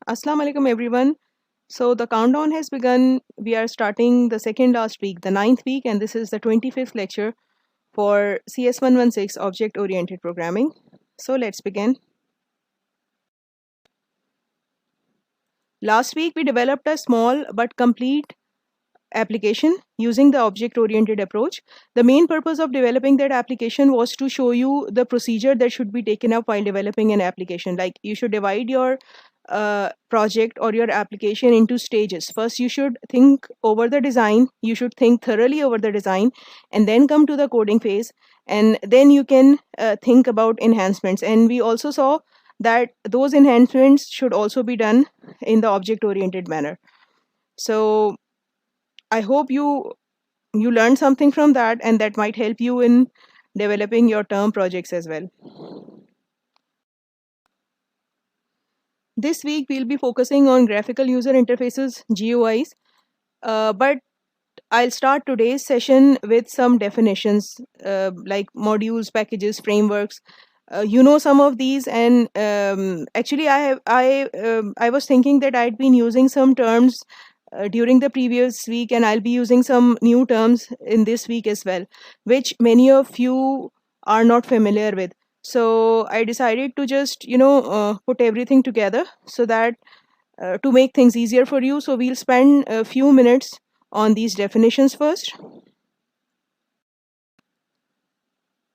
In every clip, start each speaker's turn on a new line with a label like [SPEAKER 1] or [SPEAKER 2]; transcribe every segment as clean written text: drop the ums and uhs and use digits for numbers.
[SPEAKER 1] Assalamu alaikum everyone. So the countdown has begun. We are starting the second last week, the ninth week, and this is the 25th lecture for CS116 Object Oriented Programming. So let's begin. Last week we developed a small but complete application using the object-oriented approach. The main purpose of developing that application was to show you the procedure that should be taken up while developing an application. Like you should divide your project or your application into stages. First, you should think over the design. You should think thoroughly over the design and then come to the coding phase. And then you can think about enhancements. And we also saw that those enhancements should also be done in the object-oriented manner. So I hope you learned something from that, and that might help you in developing your term projects as well. This week we'll be focusing on graphical user interfaces, GUIs, but I'll start today's session with some definitions like modules, packages, frameworks. You know some of these, and actually I was thinking that I'd been using some terms during the previous week, and I'll be using some new terms in this week as well, which many of you are not familiar with. So I decided to just put everything together so that to make things easier for you. So we'll spend a few minutes on these definitions first,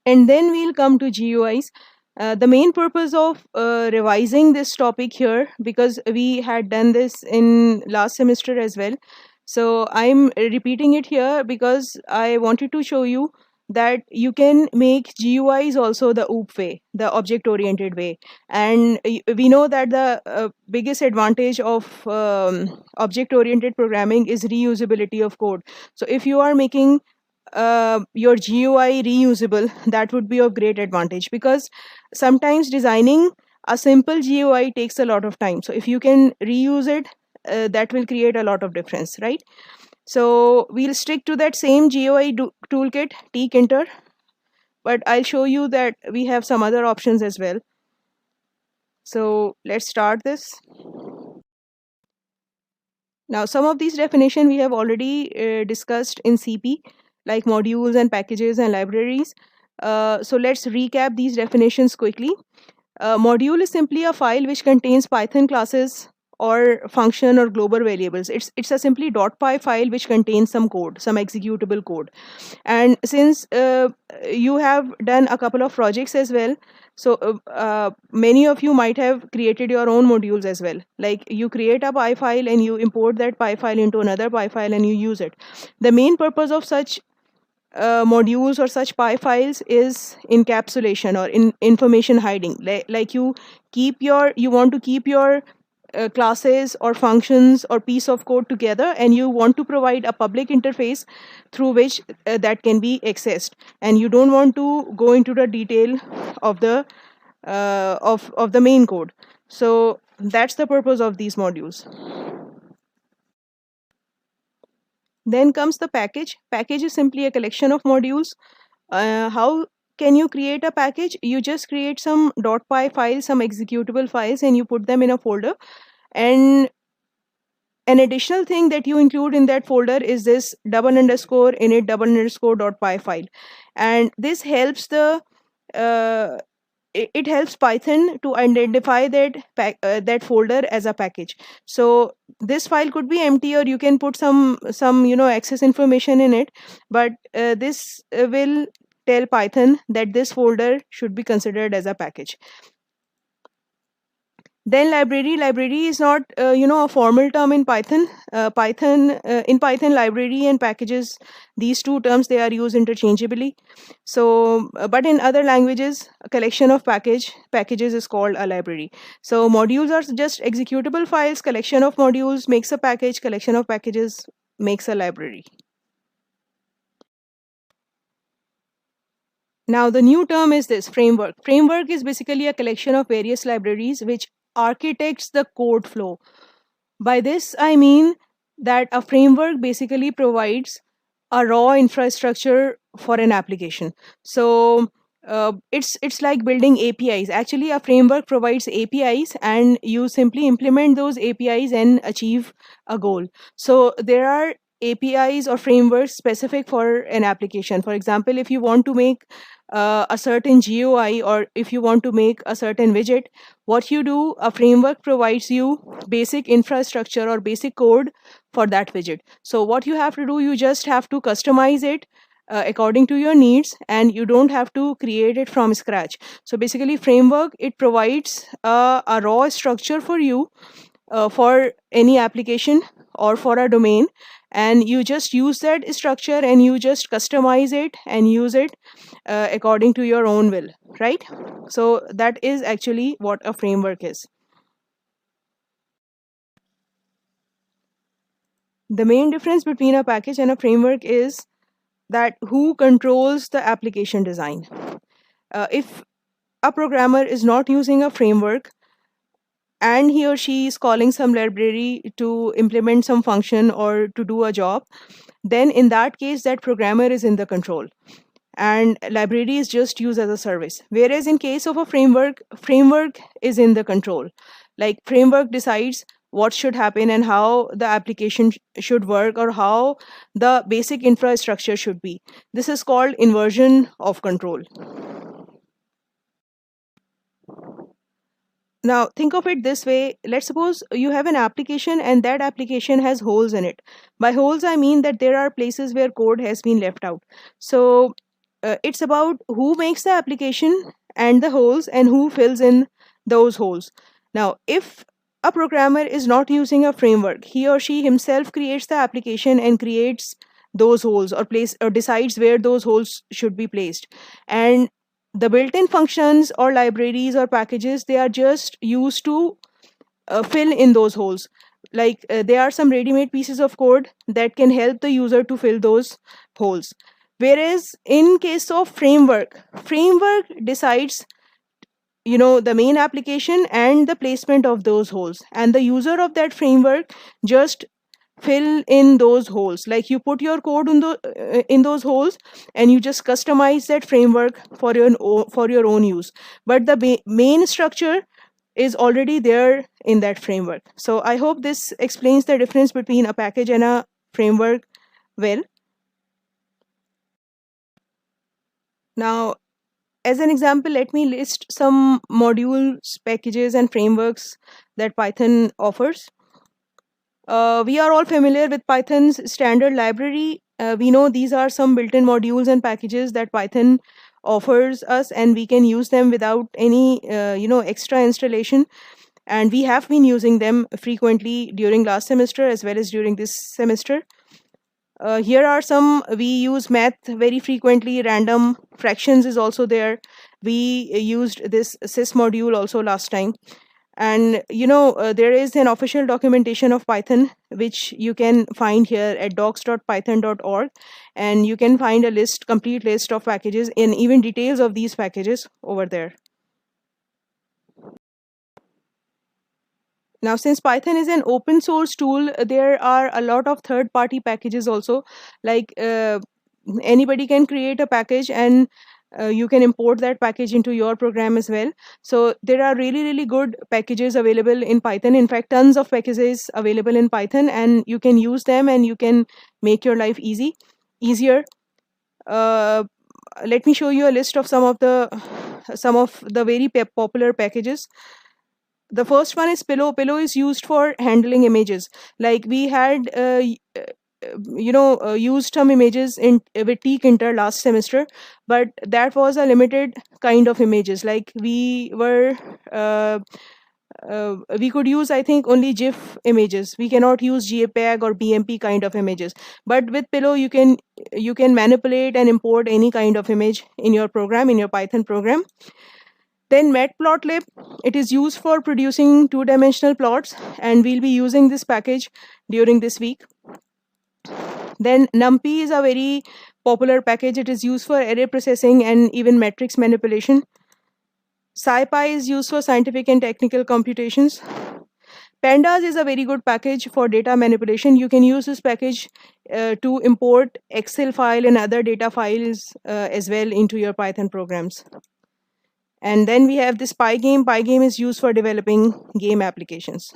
[SPEAKER 1] and then we'll come to GUIs. The main purpose of revising this topic here, because we had done this in last semester as well, so I'm repeating it here because I wanted to show you that you can make GUIs also the OOP way, the object-oriented way. And we know that the biggest advantage of object-oriented programming is reusability of code. So if you are making your GUI reusable, that would be of great advantage, because sometimes designing a simple GUI takes a lot of time. So if you can reuse it, that will create a lot of difference, right? So we'll stick to that same GUI toolkit, tkinter, but I'll show you that we have some other options as well. So let's start this. Now, some of these definitions we have already discussed in CP, like modules and packages and libraries. So let's recap these definitions quickly. Module is simply a file which contains Python classes or function or global variables. It's a simply .py file which contains some code, some executable code. And since you have done a couple of projects as well, so many of you might have created your own modules as well. Like you create a py file and you import that py file into another py file and you use it. The main purpose of such modules or such py files is encapsulation or information hiding. Like you want to keep your classes or functions or piece of code together, and you want to provide a public interface through which that can be accessed, and you don't want to go into the detail of the of the main code. So that's the purpose of these modules. Then comes the package. Package is simply a collection of modules. How can you create a package? You just create some .py files, some executable files, and you put them in a folder. And an additional thing that you include in that folder is this _init_.py file. And this helps it helps Python to identify that folder as a package. So this file could be empty, or you can put some access information in it, but this will tell Python that this folder should be considered as a package. Then library is not a formal term in Python. In Python, library and packages, these two terms, they are used interchangeably. So but in other languages, a collection of packages is called a library. So modules are just executable files. Collection of modules makes a package. Collection of packages makes a library. Now the new term is this framework. Framework is basically a collection of various libraries which architects the code flow. By this I mean that a framework basically provides a raw infrastructure for an application. So It's like building APIs. Actually, a framework provides APIs, and you simply implement those APIs and achieve a goal. So there are APIs or frameworks specific for an application. For example, if you want to make a certain GUI, or if you want to make a certain widget, what you do, a framework provides you basic infrastructure or basic code for that widget. So what you have to do, you just have to customize it according to your needs, and you don't have to create it from scratch. So basically, framework, it provides a raw structure for you for any application or for a domain, and you just use that structure and you just customize it and use it according to your own will, right? So that is actually what a framework is. The main difference between a package and a framework is that who controls the application design. If a programmer is not using a framework and he or she is calling some library to implement some function or to do a job, then in that case, that programmer is in the control and library is just used as a service. Whereas in case of a framework, framework is in the control. Like, framework decides what should happen and how the application should work, or how the basic infrastructure should be. This is called inversion of control. Now, think of it this way. Let's suppose you have an application and that application has holes in it. By holes, I mean that there are places where code has been left out. So, it's about who makes the application and the holes, and who fills in those holes. Now, if a programmer is not using a framework, he or she himself creates the application and creates those holes, or place or decides where those holes should be placed. And the built-in functions or libraries or packages, they are just used to fill in those holes. Like, there are some ready-made pieces of code that can help the user to fill those holes. Whereas in case of framework, framework decides, the main application and the placement of those holes, and the user of that framework just fill in those holes. Like, you put your code in those holes, and you just customize that framework for your own use. But the main structure is already there in that framework. So I hope this explains the difference between a package and a framework well. Now, as an example, let me list some modules, packages, and frameworks that Python offers. We are all familiar with Python's standard library. We know these are some built-in modules and packages that Python offers us, and we can use them without any extra installation. And we have been using them frequently during last semester as well as during this semester. Here are some. We use math very frequently. Random fractions is also there. We used this sys module also last time. And there is an official documentation of Python which you can find here at docs.python.org, and you can find a complete list of packages and even details of these packages over there. Now, since Python is an open source tool, there are a lot of third-party packages also. Like, anybody can create a package, and you can import that package into your program as well. So there are really, really good packages available in Python. In fact, tons of packages available in Python, and you can use them and you can make your life easier. Let me show you a list of some of the very popular packages. The first one is Pillow. Pillow is used for handling images. Like, we had used some images with tkinter last semester, but that was a limited kind of images. Like, we could use, I think, only GIF images. We cannot use JPEG or BMP kind of images. But with Pillow, you can manipulate and import any kind of image in your program, in your Python program. Then matplotlib, it is used for producing two-dimensional plots, and we'll be using this package during this week. Then NumPy is a very popular package. It is used for array processing and even matrix manipulation. SciPy is used for scientific and technical computations. Pandas is a very good package for data manipulation. You can use this package to import Excel file and other data files as well into your Python programs. And then we have this Pygame. Pygame is used for developing game applications.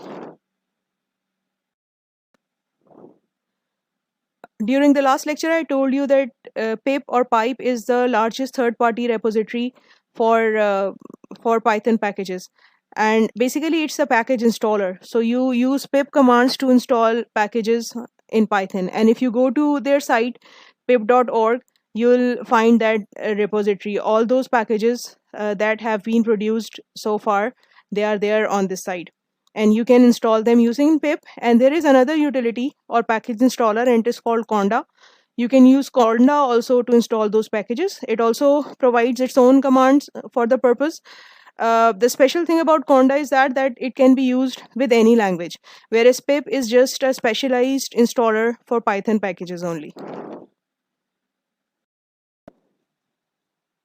[SPEAKER 1] During the last lecture, I told you that pip or pipe is the largest third-party repository for Python packages. And basically, it's a package installer. So you use pip commands to install packages in Python. And if you go to their site, pip.org, you'll find that repository. All those packages that have been produced so far, they are there on this site. And you can install them using pip. And there is another utility or package installer, and it is called Conda. You can use Conda also to install those packages. It also provides its own commands for the purpose. The special thing about Conda is that it can be used with any language, whereas pip is just a specialized installer for Python packages only.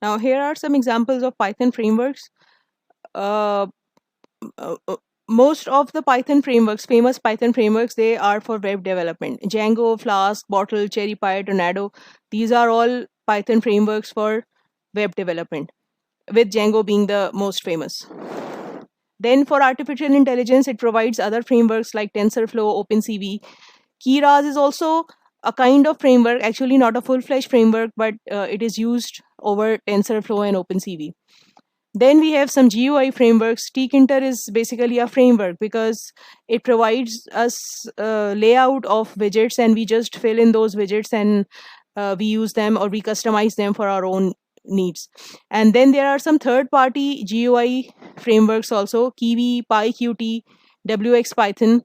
[SPEAKER 1] Now, here are some examples of Python frameworks. Uh, Most of the Python frameworks, famous Python frameworks, they are for web development. Django, Flask, Bottle, CherryPy, Tornado, these are all Python frameworks for web development, with Django being the most famous. Then for artificial intelligence, it provides other frameworks like TensorFlow, OpenCV. Keras is also a kind of framework, actually not a full-fledged framework, but it is used over TensorFlow and OpenCV. Then we have some GUI frameworks. Tkinter is basically a framework because it provides us layout of widgets, and we just fill in those widgets and we use them or we customize them for our own needs. And then there are some third-party GUI frameworks also: Kiwi, PyQt, WXPython.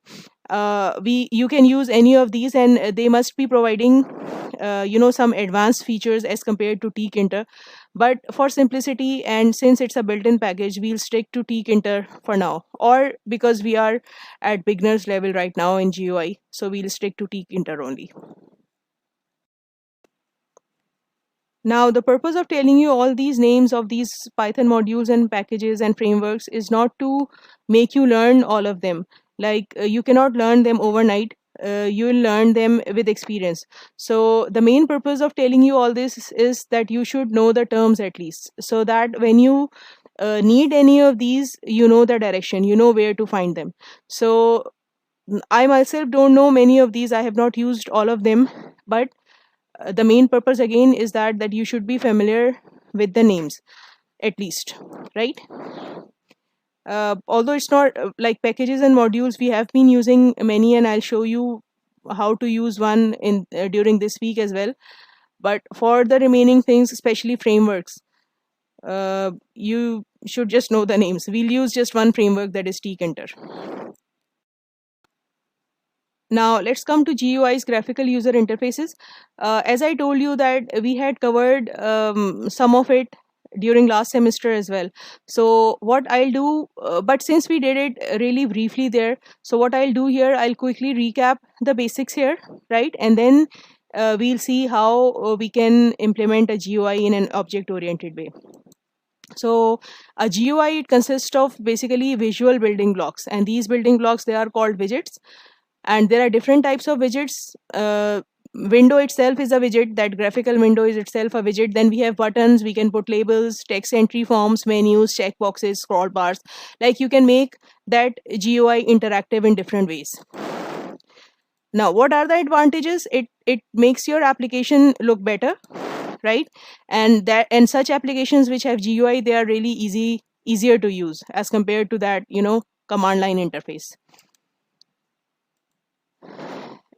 [SPEAKER 1] You can use any of these, and they must be providing some advanced features as compared to Tkinter. But for simplicity, and since it's a built-in package, we'll stick to Tkinter for now, or because we are at beginners level right now in GUI, so we'll stick to Tkinter only. Now, the purpose of telling you all these names of these Python modules and packages and frameworks is not to make you learn all of them. Like, you cannot learn them overnight. You'll learn them with experience. So the main purpose of telling you all this is that you should know the terms at least, so that when you need any of these, you know the direction, you know where to find them. So I myself don't know many of these. I have not used all of them, but the main purpose again is that you should be familiar with the names at least, right? Although it's not like packages and modules, we have been using many, and I'll show you how to use one in during this week as well. But for the remaining things, especially frameworks, you should just know the names. We'll use just one framework, that is Tkinter. Now let's come to GUI's, graphical user interfaces. As I told you that we had covered some of it during last semester as well. So what I'll do, but since we did it really briefly there, so what I'll do here, I'll quickly recap the basics here, right? And then we'll see how we can implement a GUI in an object-oriented way. So a GUI, it consists of basically visual building blocks, and these building blocks, they are called widgets. And there are different types of widgets. Window itself is a widget. That graphical window is itself a widget. Then we have buttons. We can put labels, text entry forms, menus, checkboxes, scroll bars. Like, you can make that GUI interactive in different ways. Now, what are the advantages? It makes your application look better, right? And such applications which have GUI, they are really easier to use as compared to that command line interface.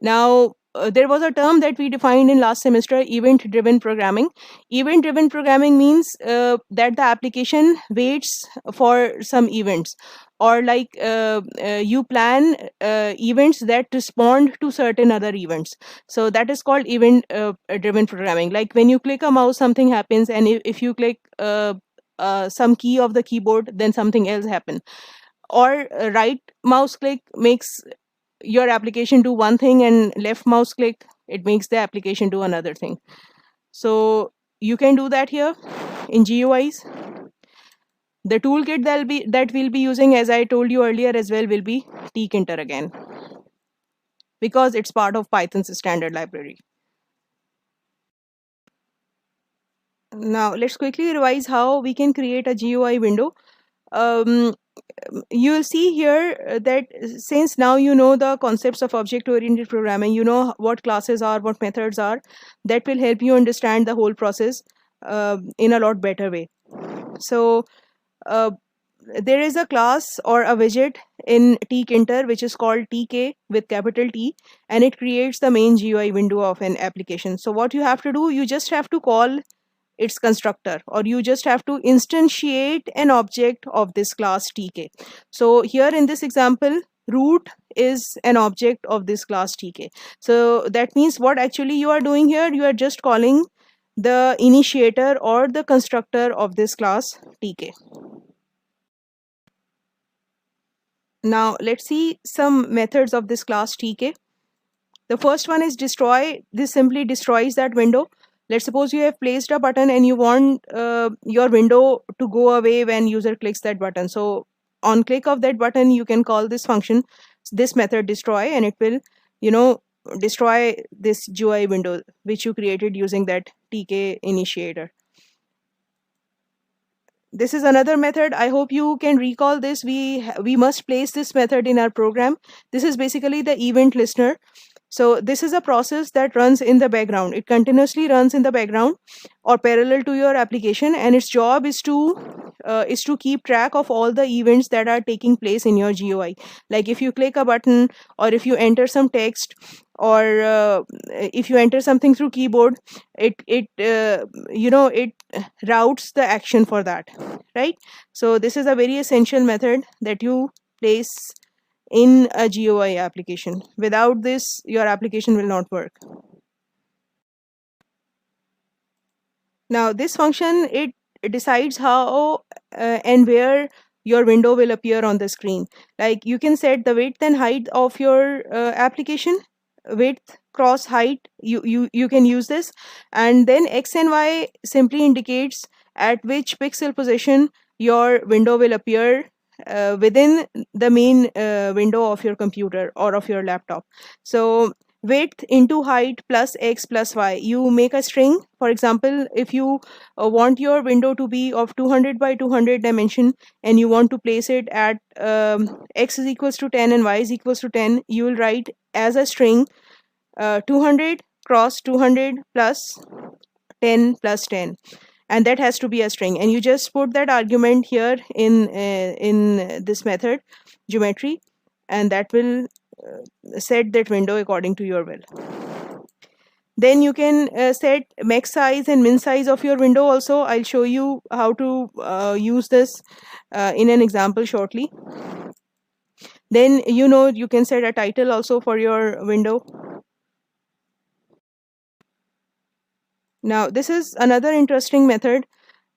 [SPEAKER 1] Now, there was a term that we defined in last semester: event-driven programming. Event-driven programming means that the application waits for some events, or like you plan events that respond to certain other events. So that is called event-driven programming. Like, when you click a mouse, something happens, and if you click some key of the keyboard, then something else happens. Or right mouse click makes your application do one thing, and left mouse click, it makes the application do another thing. So you can do that here in GUIs. The toolkit that we'll be using, as I told you earlier as well, will be tkinter again, because it's part of Python's standard library. Now let's quickly revise how we can create a GUI window. Um, you will see here that since now you know the concepts of object oriented programming, you know what classes are, what methods are, that will help you understand the whole process in a lot better way. So uh, there is a class or a widget in tkinter which is called tk with capital T, and it creates the main GUI window of an application. So what you have to do, you just have to call its constructor, or you just have to instantiate an object of this class tk. So here in this example, root is an object of this class tk. So that means what actually you are doing here, you are just calling the initiator or the constructor of this class tk. Now let's see some methods of this class tk. The first one is destroy. This simply destroys that window. Let's suppose you have placed a button and you want your window to go away when user clicks that button. So on click of that button, you can call this function, this method destroy, and it will, you know, destroy this GUI window which you created using that tk initiator. This is another method. I hope you can recall this. We must place this method in our program. This is basically the event listener. So this is a process that runs in the background. It continuously runs in the background or parallel to your application, and its job is to keep track of all the events that are taking place in your GUI. Like if you click a button, or if you enter some text, or if you enter something through keyboard, it routes the action for that, right? So this is a very essential method that you place in a GUI application. Without this, your application will not work. Now this function, it decides how and where your window will appear on the screen. Like you can set the width and height of your application. Width cross height, you can use this, and then x and y simply indicates at which pixel position your window will appear within the main window of your computer or of your laptop. So width into height plus x plus y, you make a string. For example, if you want your window to be of 200 by 200 dimension, and you want to place it at x is equals to 10 and y is equals to 10, you will write as a string 200 cross 200 plus 10 plus 10, and that has to be a string, and you just put that argument here in this method geometry, and that will set that window according to your will. Then you can set max size and min size of your window also. I'll show you how to use this in an example shortly. Then you can set a title also for your window. Now this is another interesting method,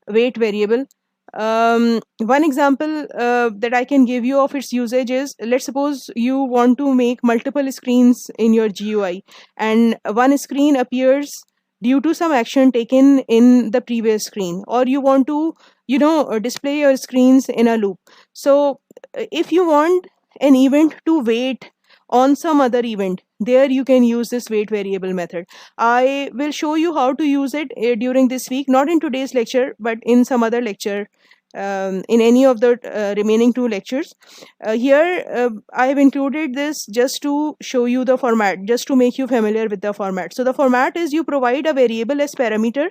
[SPEAKER 1] weight variable. One example that I can give you of its usage is, let's suppose you want to make multiple screens in your GUI, and one screen appears due to some action taken in the previous screen, or you want to display your screens in a loop. So if you want an event to wait on some other event, there you can use this weight variable method. I will show you how to use it during this week, not in today's lecture, but in some other lecture, in any of the remaining two lectures. Here I have included this just to show you the format, just to make you familiar with the format. So the format is, you provide a variable as parameter,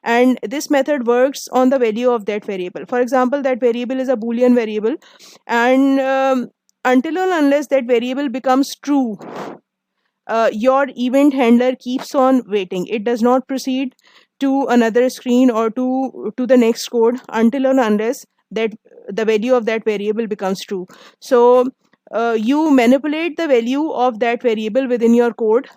[SPEAKER 1] and this method works on the value of that variable. For example, that variable is a Boolean variable, and until and unless that variable becomes true, your event handler keeps on waiting. It does not proceed to another screen or to the next code until and unless that the value of that variable becomes true. So you manipulate the value of that variable within your code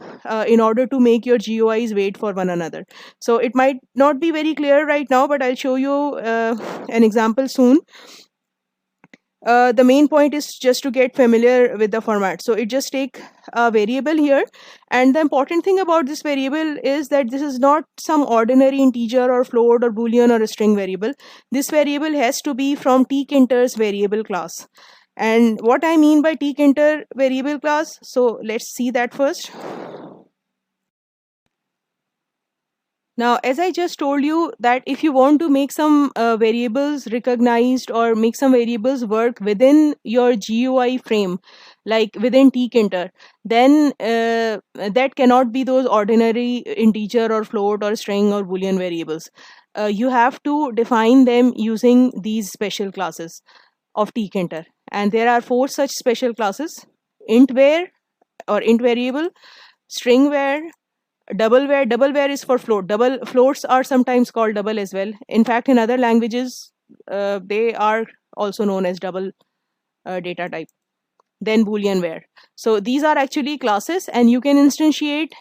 [SPEAKER 1] in order to make your GUIs wait for one another. So it might not be very clear right now, but I'll show you an example soon. the main point is just to get familiar with the format. So it just take a variable here, and the important thing about this variable is that this is not some ordinary integer or float or boolean or a string variable. This variable has to be from tkinter's variable class. And what I mean by tkinter variable class, so let's see that first. Now, as I just told you, that if you want to make some variables recognized or make some variables work within your GUI frame, like within tkinter, then that cannot be those ordinary integer or float or string or boolean variables. You have to define them using these special classes of tkinter. And there are 4 such special classes: int_var or int variable, string_var, double_var is for float. Double floats are sometimes called double as well. In fact, in other languages, they are also known as double data type. Then boolean_var. So these are actually classes, and you can instantiate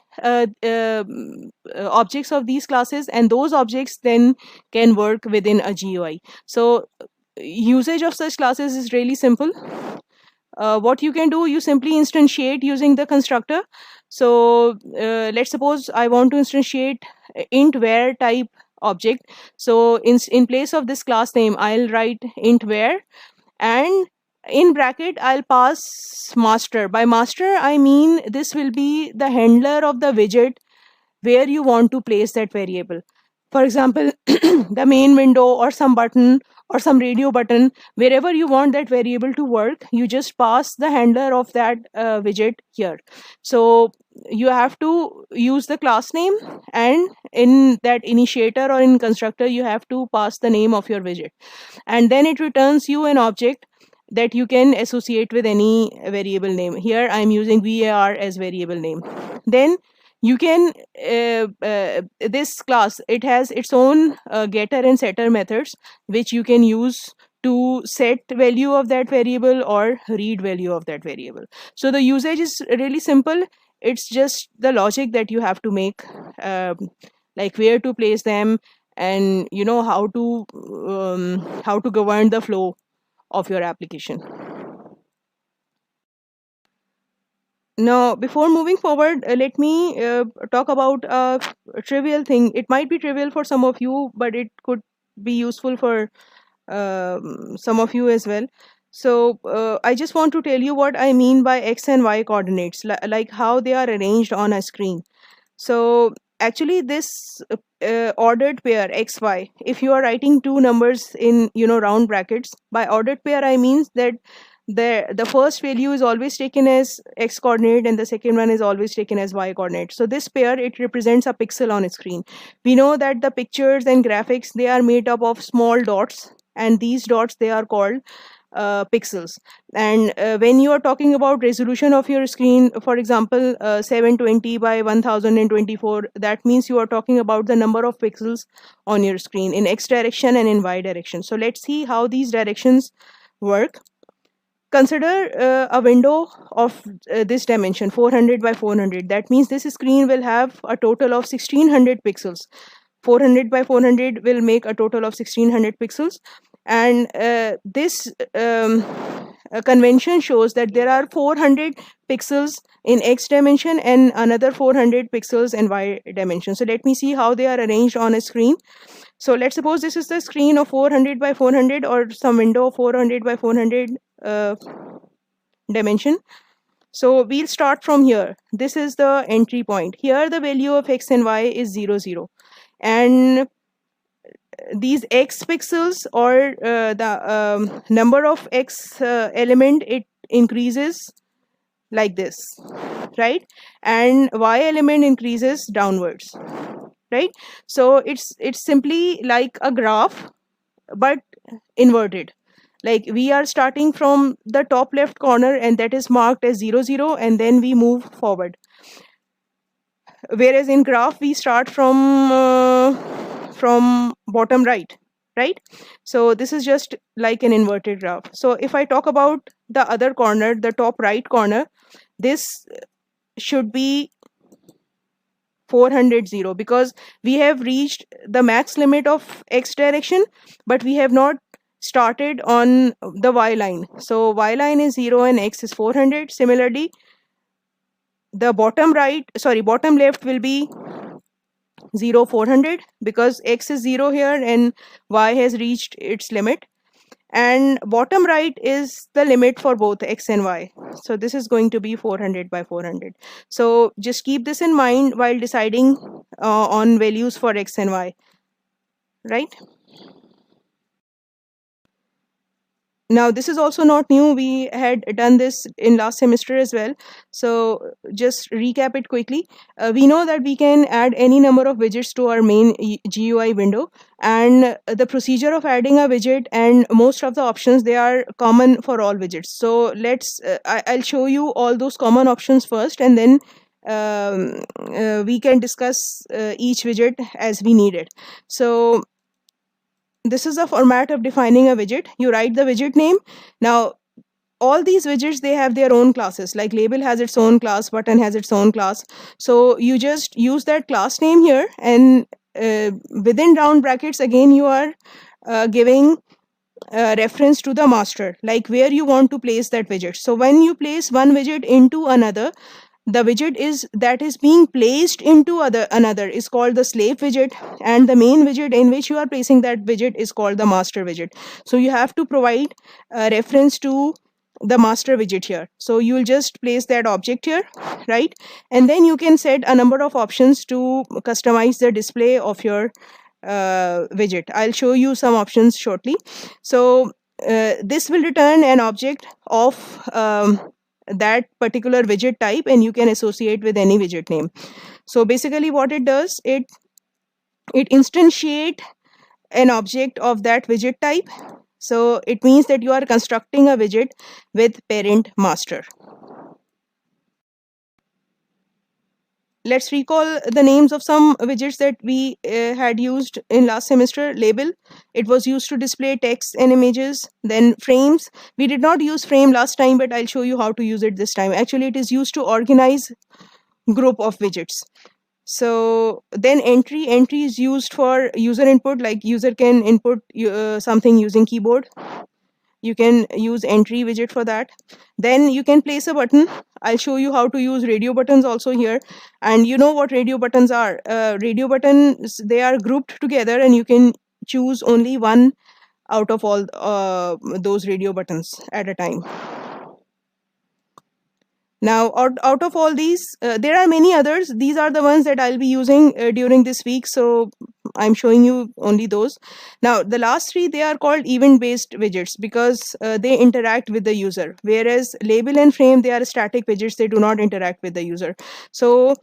[SPEAKER 1] objects of these classes, and those objects then can work within a GUI. So usage of such classes is really simple. What you can do, you simply instantiate using the constructor. So let's suppose I want to instantiate int_var type object. So in place of this class name, I'll write int_var, and in bracket I'll pass master. By master, I mean this will be the handler of the widget where you want to place that variable. For example, the main window or some button or some radio button, wherever you want that variable to work, you just pass the handler of that widget here. So you have to use the class name, and in that initiator or in constructor, you have to pass the name of your widget. And then it returns you an object that you can associate with any variable name. Here I'm using var as variable name. Then you can this class, it has its own getter and setter methods, which you can use to set value of that variable or read value of that variable. So the usage is really simple. It's just the logic that you have to make, like where to place them, and how to govern the flow of your application. Now, before moving forward, let me talk about a trivial thing. It might be trivial for some of you, but it could be useful for some of you as well. So I just want to tell you what I mean by x and y coordinates, like how they are arranged on a screen. So actually this ordered pair xy, if you are writing two numbers in round brackets, by ordered pair I mean that the first value is always taken as x coordinate and the second one is always taken as y coordinate. So this pair, it represents a pixel on a screen. We know that the pictures and graphics, they are made up of small dots, and these dots, they are called pixels. And when you are talking about resolution of your screen, for example 720 by 1024, that means you are talking about the number of pixels on your screen in x direction and in y direction. So let's see how these directions work. Consider a window of this dimension 400 by 400. That means this screen will have a total of 1600 pixels. 400 by 400 will make a total of 1600 pixels. And this convention shows that there are 400 pixels in x dimension and another 400 pixels in y dimension. So let me see how they are arranged on a screen. So let's suppose this is the screen of 400 by 400 or some window of 400 by 400 dimension. So we'll start from here. This is the entry point. Here the value of x and y is 0, 0. And these x pixels, or the number of x element, it increases like this, right? And y element increases downwards, right? So it's simply like a graph but inverted. Like we are starting from the top left corner, and that is marked as 0, 0, and then we move forward. Whereas in graph we start from bottom right, right? So this is just like an inverted graph. So if I talk about the other corner, the top right corner, this should be 400, 0, because we have reached the max limit of x direction, but we have not started on the y line. So y line is 0 and x is 400. Similarly, the bottom left will be 0 400 because x is 0 here and y has reached its limit, and bottom right is the limit for both x and y. So this is going to be 400 by 400. So just keep this in mind while deciding on values for x and y, right? Now this is also not new, we had done this in last semester as well, so just recap it quickly. We know that we can add any number of widgets to our main GUI window, and the procedure of adding a widget and most of the options, they are common for all widgets. So let's I'll show you all those common options first, and then we can discuss each widget as we need it. So this is a format of defining a widget. You write the widget name. Now all these widgets, they have their own classes, like label has its own class, button has its own class. So you just use that class name here, and within round brackets again you are giving reference to the master, like where you want to place that widget. So when you place one widget into another, the widget that is being placed into another is called the slave widget, and the main widget in which you are placing that widget is called the master widget. So you have to provide a reference to the master widget here. So you will just place that object here, right? And then you can set a number of options to customize the display of your widget. I'll show you some options shortly. So this will return an object of that particular widget type, and you can associate with any widget name. So basically what it does, it instantiate an object of that widget type. So it means that you are constructing a widget with parent master. Let's recall the names of some widgets that we had used in last semester. Label, it was used to display text and images. Then frames, we did not use frame last time, but I'll show you how to use it this time. Actually, it is used to organize group of widgets. So then entry is used for user input, like user can input something using keyboard. You can use entry widget for that. Then you can place a button. I'll show you how to use radio buttons also here. And you know what radio buttons are. Radio buttons, they are grouped together, and you can choose only one out of all those radio buttons at a time. Now out of all these, there are many others. These are the ones that I'll be using during this week, so I'm showing you only those. Now the last three, they are called event based widgets because they interact with the user, whereas label and frame, they are static widgets, they do not interact with the user. So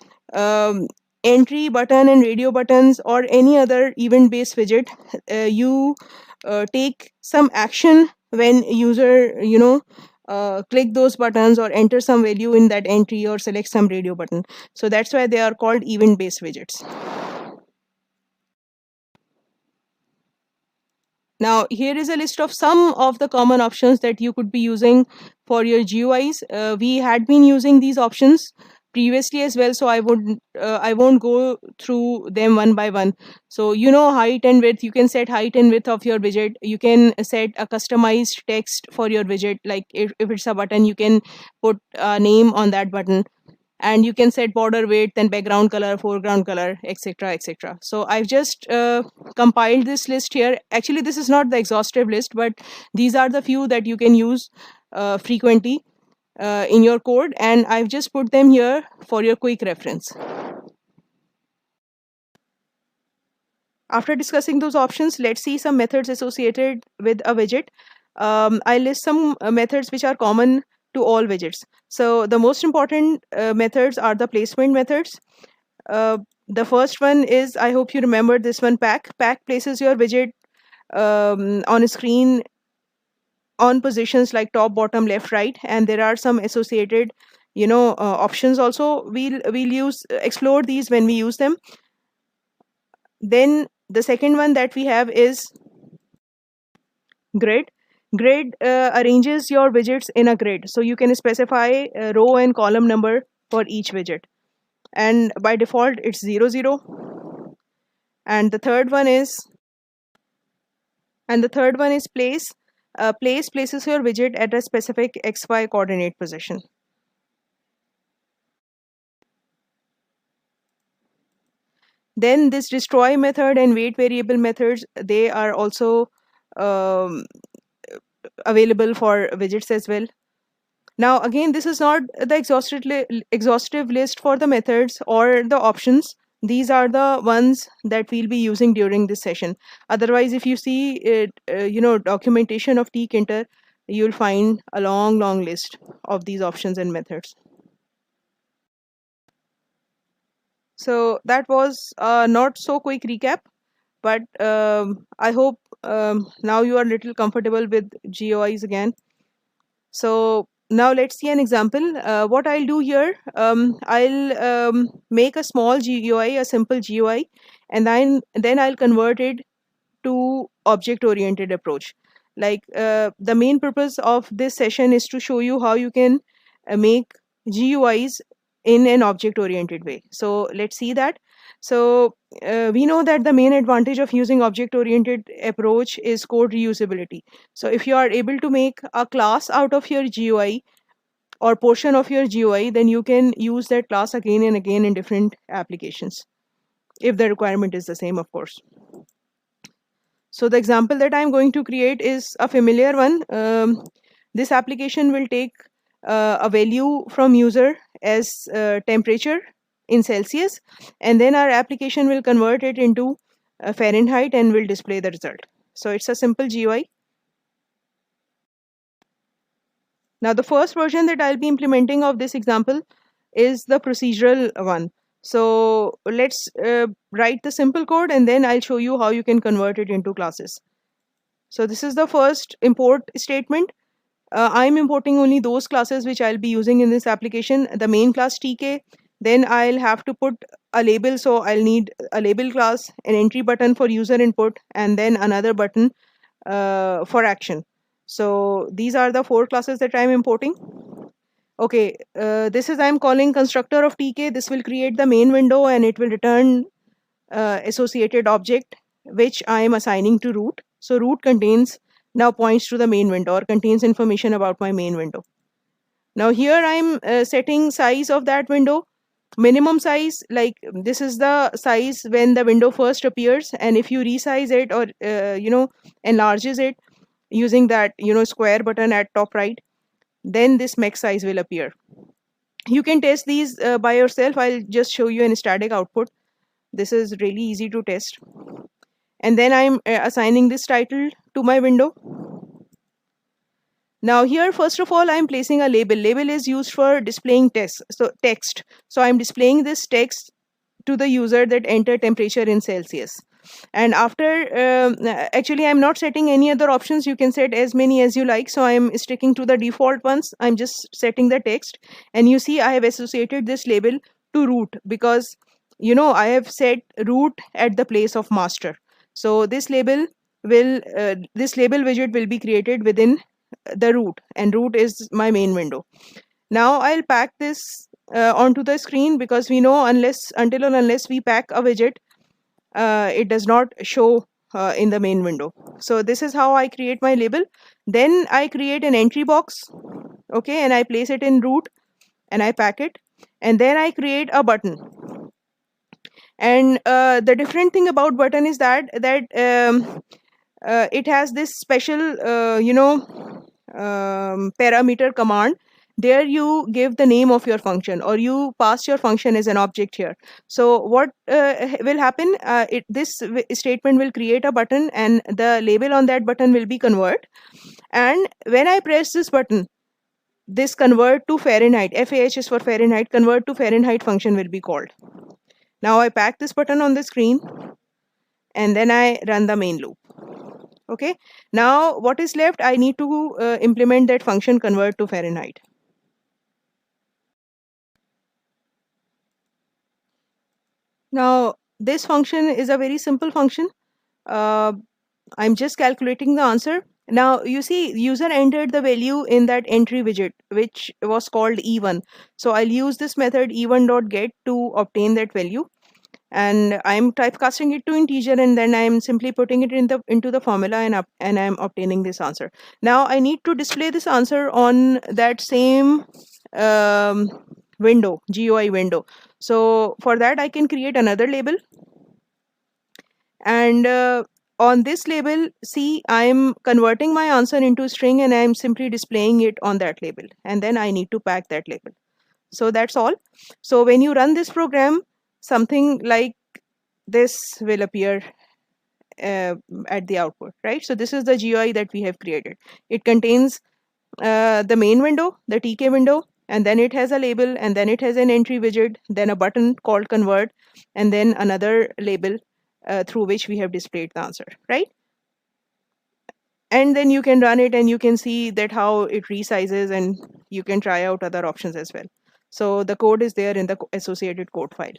[SPEAKER 1] entry, button and radio buttons, or any other event based widget, you take some action when user click those buttons or enter some value in that entry or select some radio button. So that's why they are called event based widgets. Now here is a list of some of the common options that you could be using for your GUIs. We had been using these options previously as well, so I won't go through them one by one. So height and width, you can set height and width of your widget. You can set a customized text for your widget, like if it's a button, you can put a name on that button, and you can set border weight, then background color, foreground color, etc, etc. So I've just compiled this list here. Actually, this is not the exhaustive list, but these are the few that you can use frequently in your code, and I've just put them here for your quick reference. After discussing those options, let's see some methods associated with a widget. I list some methods which are common to all widgets. So the most important methods are the placement methods. The first one is, I hope you remember this one, pack. Pack places your widget on a screen on positions like top, bottom, left, right, and there are some associated options also. We'll explore these when we use them. Then the second one that we have is grid. Grid arranges your widgets in a grid, so you can specify a row and column number for each widget, and by default it's 0 0. And the third one is And the third one is place. Place places your widget at a specific XY coordinate position. Then this destroy method and wait variable methods, they are also um, available for widgets as well. Now again, this is not the exhaustive list for the methods or the options. These are the ones that we'll be using during this session. Otherwise, if you see it, documentation of tkinter, you'll find a long list of these options and methods. So that was a not so quick recap, but I hope now you are a little comfortable with GUIs again. So now let's see an example. What I'll do here, I'll make a small GUI, a simple GUI, and then I'll convert it to object-oriented approach. Like the main purpose of this session is to show you how you can make GUIs in an object-oriented way. So let's see that. So we know that the main advantage of using object-oriented approach is code reusability. So if you are able to make a class out of your GUI or portion of your GUI, then you can use that class again and again in different applications, if the requirement is the same, of course. So the example that I'm going to create is a familiar one. This application will take a value from user as temperature in Celsius, and then our application will convert it into Fahrenheit and will display the result. So it's a simple GUI. Now the first version that I'll be implementing of this example is the procedural one. So let's write the simple code, and then I'll show you how you can convert it into classes. So this is the first import statement. I'm importing only those classes which I'll be using in this application, the main class TK. Then I'll have to put a label. So I'll need a label class, an entry button for user input, and then another button for action. So these are the 4 classes that I'm importing. Okay, this is I'm calling constructor of TK. This will create the main window and it will return associated object which I am assigning to root. So root contains now points to the main window or contains information about my main window. Now here I'm setting size of that window. Minimum size, like this is the size when the window first appears, and if you resize it or enlarges it using that square button at top right, then this max size will appear. You can test these by yourself. I'll just show you an static output. This is really easy to test. And then I'm assigning this title to my window. Now here, first of all, I'm placing a label. Label is used for displaying text. So I'm displaying this text to the user that enter temperature in Celsius. And after, actually, I'm not setting any other options. You can set as many as you like. So I'm sticking to the default ones. I'm just setting the text. And you see, I have associated this label to root because, I have set root at the place of master. So this label widget will be created within the root, and root is my main window. Now I'll pack this onto the screen because we know unless we pack a widget, it does not show in the main window. So this is how I create my label. Then I create an entry box, okay, and I place it in root and I pack it, and then I create a button. And the different thing about button is that it has this special parameter command. There you give the name of your function, or you pass your function as an object here. So what will happen, this statement will create a button, and the label on that button will be convert. And when I press this button, this convert to Fahrenheit, FAH is for Fahrenheit, convert to Fahrenheit function will be called. Now I pack this button on the screen, and then I run the main loop. Okay, now what is left? I need to implement that function convert to Fahrenheit. Now this function is a very simple function. I'm just calculating the answer. Now you see, user entered the value in that entry widget which was called E1. So I'll use this method E1.get to obtain that value. and I'm typecasting it to integer, and then I'm simply putting it into the formula, and I'm obtaining this answer. Now I need to display this answer on that same um, window, GUI window. So for that I can create another label, and on this label, see, I'm converting my answer into a string, and I'm simply displaying it on that label, and then I need to pack that label. So that's all. So when you run this program, something like this will appear at the output, right? So this is the GUI that we have created. It contains the main window, the TK window, and then it has a label, and then it has an entry widget, then a button called convert, and then another label through which we have displayed the answer, right? And then you can run it, and you can see that how it resizes, and you can try out other options as well. So the code is there in the associated code file.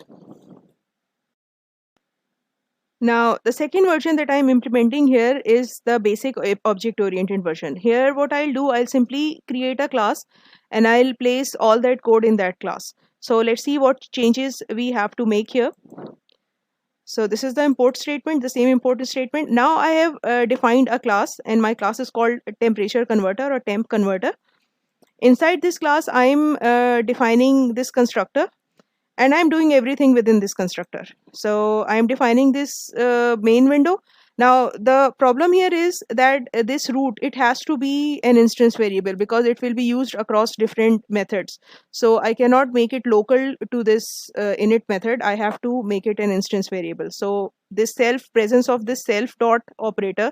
[SPEAKER 1] Now, the second version that I'm implementing here is the basic object-oriented version. Here, what I'll do, I'll simply create a class, and I'll place all that code in that class. So let's see what changes we have to make here. So this is the import statement, the same import statement. Now I have defined a class, and my class is called temperature converter or temp converter. Inside this class, I'm defining this constructor, and I'm doing everything within this constructor. So I'm defining this main window. Now the problem here is that this root, it has to be an instance variable because it will be used across different methods. So I cannot make it local to this init method. I have to make it an instance variable. So this presence of this self dot operator,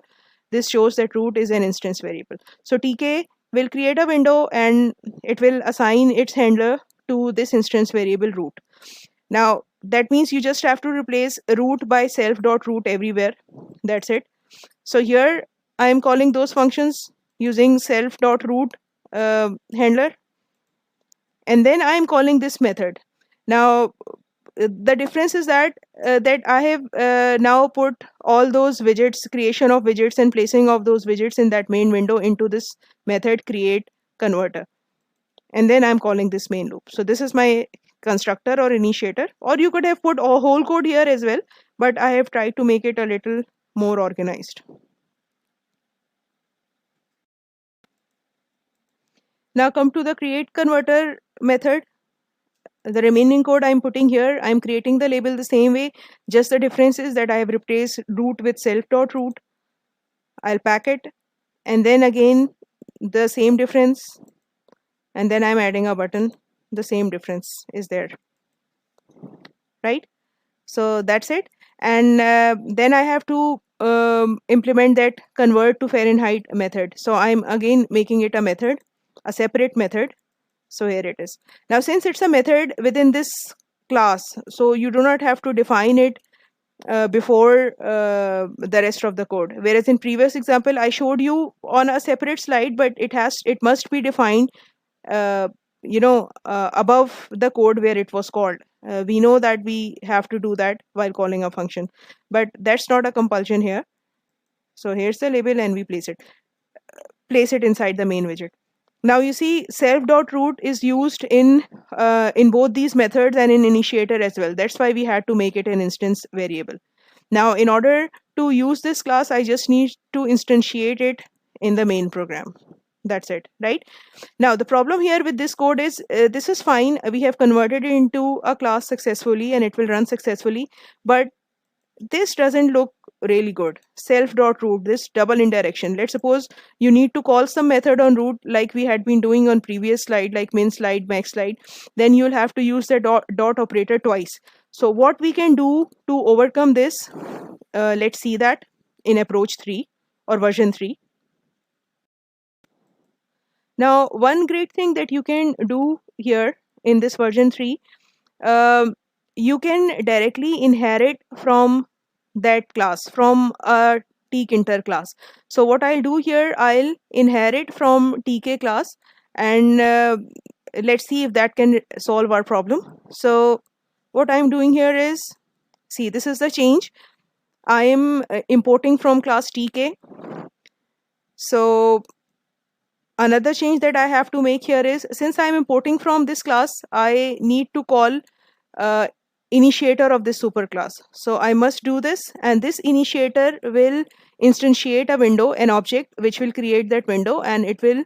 [SPEAKER 1] this shows that root is an instance variable. So TK will create a window, and it will assign its handler to this instance variable root. Now that means you just have to replace root by self.root everywhere. That's it. So here I am calling those functions using self.root handler, and then I am calling this method. Now the difference is that I have now put all those widgets, creation of widgets and placing of those widgets in that main window into this method create converter, and then I'm calling this main loop. So this is my constructor or initiator, or you could have put a whole code here as well, but I have tried to make it a little more organized. Now come to the create converter method. The remaining code I'm putting here, I'm creating the label the same way, just the difference is that I have replaced root with self.root. I'll pack it, and then again the same difference, and then I'm adding a button, the same difference is there, right? So that's it. And then I have to implement that convert to Fahrenheit method. So I'm again making it a method, a separate method. So here it is. Now since it's a method within this class, so you do not have to define it before the rest of the code. Whereas in previous example, I showed you on a separate slide, but it must be defined above the code where it was called. We know that we have to do that while calling a function, but that's not a compulsion here. So here's the label, and we place it inside the main widget. Now you see self.root is used in both these methods and in initiator as well. That's why we had to make it an instance variable. Now in order to use this class, I just need to instantiate it in the main program. That's it, right? Now the problem here with this code is this is fine. We have converted it into a class successfully, and it will run successfully, but this doesn't look really good. Self.root, this double indirection. Let's suppose you need to call some method on root like we had been doing on previous slide, like min slide, max slide. Then you'll have to use the dot operator twice. So what we can do to overcome this, let's see that in approach 3 or version 3. Now, one great thing that you can do here in this version 3, you can directly inherit from that class, from a tkinter class. So what I'll do here, I'll inherit from tk class, and let's see if that can solve our problem. So what I'm doing here is, see, this is the change. I am importing from class tk. So another change that I have to make here is, since I'm importing from this class, I need to call initiator of this superclass. So I must do this, and this initiator will instantiate a window, an object which will create that window, and it will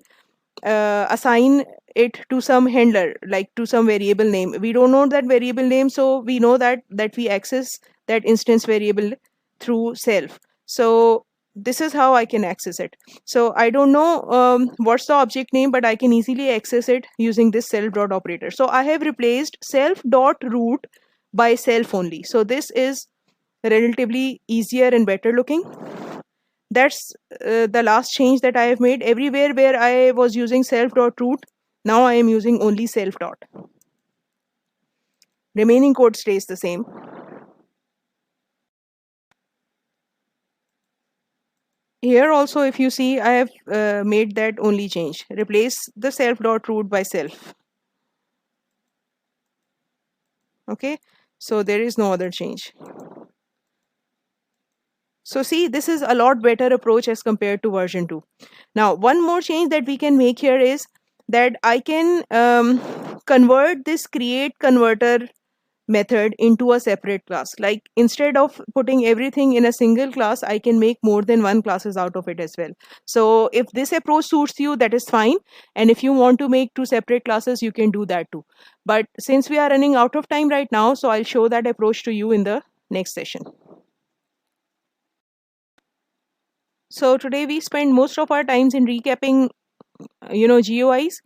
[SPEAKER 1] assign it to some handler, like to some variable name. We don't know that variable name, so we know that we access that instance variable through self. So this is how I can access it. So I don't know what's the object name, but I can easily access it using this self dot operator. So I have replaced self dot root by self only. So this is relatively easier and better looking. That's the last change that I have made. Everywhere where I was using self dot root, now I am using only self dot. Remaining code stays the same. Here also, if you see, I have made that only change. Replace the self dot root by self. Okay, so there is no other change. So see, this is a lot better approach as compared to version 2. Now, one more change that we can make here is that I can convert this create converter method into a separate class. Like instead of putting everything in a single class, I can make more than one classes out of it as well. So if this approach suits you, that is fine. And if you want to make two separate classes, you can do that too. But since we are running out of time right now, so I'll show that approach to you in the next session. So today we spend most of our times in recapping, GUIs.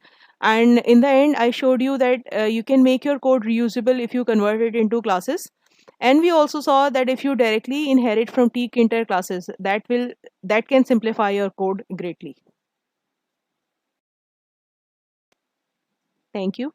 [SPEAKER 1] And in the end, I showed you that you can make your code reusable if you convert it into classes. And we also saw that if you directly inherit from tkinter classes, that can simplify your code greatly. Thank you.